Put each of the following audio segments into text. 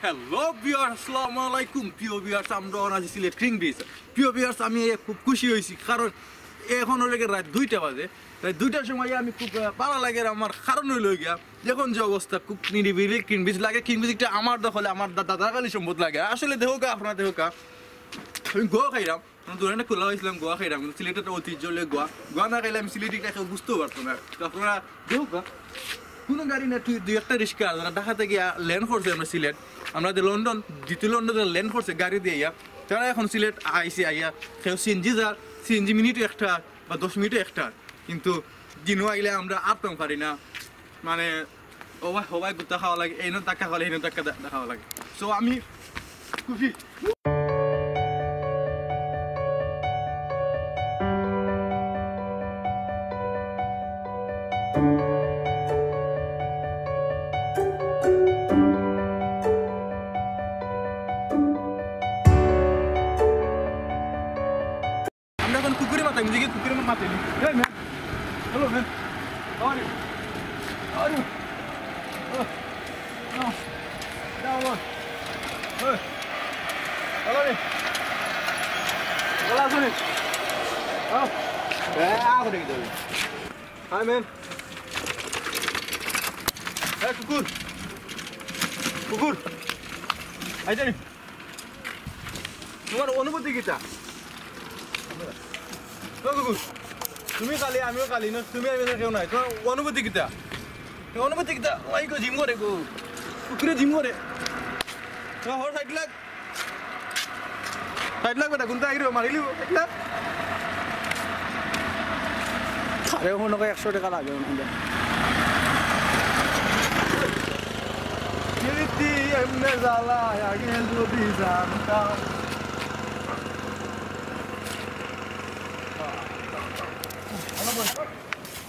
Hello viewers, আসসালামু আলাইকুম। প্রিয় ভিউয়ার্স, আমরা আছি সিলেট কিং ব্রিজ। প্রিয় ভিউয়ার্স, আমি খুব খুশি হয়েছি, কারণ এখন হলে রাত 2টা বাজে। রাত 2টার সময় আমি খুব ভালো লাগে। আমার কারণ হইল গিয়া এখন যে অবস্থা, খুব নিরিবিলি কিং ব্রিজ লাগে। কিং ব্রিজটা আমার দখলে, আমার দাদা কালী সম্পদ লাগে। আসলে দেখোকা, আপনারা দেখোকা, আমি গোয়া খাইলাম, দোকানটা খোলা হয়েছিলাম, গোয়া খাইলাম। কিন্তু সিলেটের ঐতিহ্য হলে গোয়া, গোয়া না খাইলে আমি সিলেটিটা কেউ বুঝতেও পারতো না। তো আপনারা দেখোকা, কোনো গাড়ি না, দুই একটা রিক্সা ঢাকাতে গিয়া ল্যান্ড করছে। আমরা সিলেট, আমরা যে লন্ডন, দ্বিতীয় লন্ডনে ল্যান্ড করছে গাড়ি দিয়ে ইয়া, তারা এখন সিলেট আইসি আইয়া কেউ সিএনজি যার, সিএনজি মিনিটও একটা বা 10 মিনিটও একটা। কিন্তু দিনও আইলে আমরা আটতাম পারি না, মানে সবাই গুতা খাওয়া লাগে, এই টাকা খাওয়ালে এই টাকা দেখাওয়া লাগে। সো আমি খুশি। Kukurin mata, ini juga kukurin mata ini. Hey man, hello man, how are you? How are you? No, down one. Hey, hello ni. Hola Sony. Oh, aku dah gitu. Hi man. Hey kukur, kukur. Aja ni. Nomor অনুভূতি kita. তুমি কালি আমিও কালি না, তুমি আমি কেউ নাই। তোমার অনুভূতি কিতা? অনুভূতি কিতা? ওই গো জিম করে গো, কুকুরে জিম করে। তোমার হর 60 লাখ, 60 লাখ বেটা কোনটা আইরো মারিলি 60 লাখ। আরে ওখানে 100 টাকা লাগে ওখানে। কিরিতি এমনে জ্বালা আগে যদি জানতাম।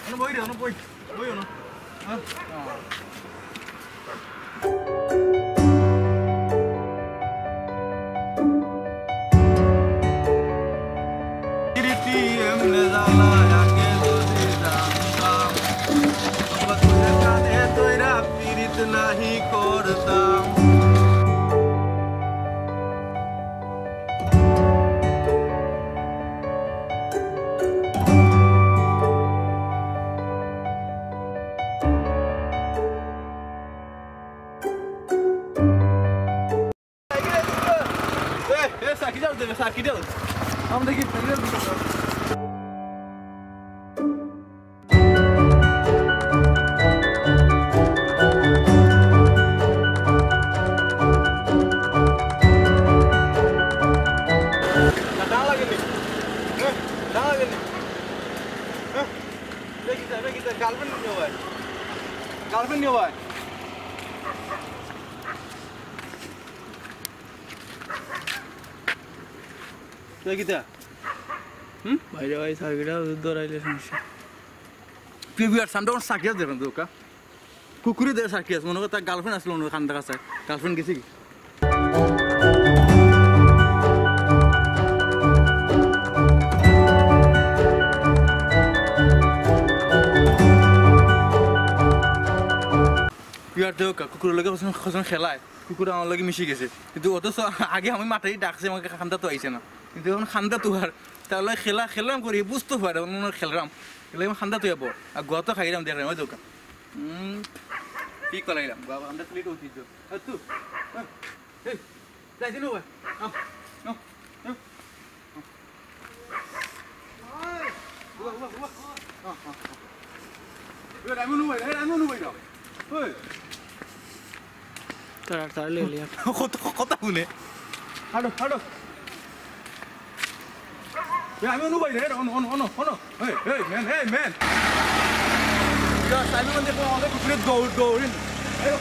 Ano boy dia, ano boy? Boy ano? Ha? Kiriti emne zala yake dodi jantam. Abat kade toira pirit nahi kortam. Sakit jauh deh, sakit jauh. Am lagi pergi. Dah lagi ni. Dah lagi ni. Kita girlfriend ni awak. Girlfriend ni awak. kita বাইরে ভাই সার্কিটা দৌড়াইলে সমস্যা। প্রিভিয়ার সামনে কোন circuit দেখেন তো কা কুকুরে দেয় circuit, মনে করে তার গার্লফ্রেন্ড আসলো অন্য খান্ডা কাছে। গার্লফ্রেন্ড গেছে কি প্রিয়ার দেও কা কুকুরের লগে কখন খেলায়, কুকুর আমার লগে মিশে গেছে। কিন্তু অথচ আগে আমি মাথায় ডাকছে, আমাকে খান্দা তো আইছে না। কিন্তু এখন খান্দা তো আর তাহলে খেললাম করি বুঝতে পারে খেললাম, খেলে খান্দা তো যাবো। আর গোয়া তো খাইলাম দেখলাম ওই দোকান ঠিক করাইলাম বাবা, আমরা প্লেট ঐতিহ্য যাইছি নো ভাই। কথা শুনে হাঁটো হাঁটো। আমি অনুভব রে hey man ya, saya memang dia kalau ada kulit gold. Ayo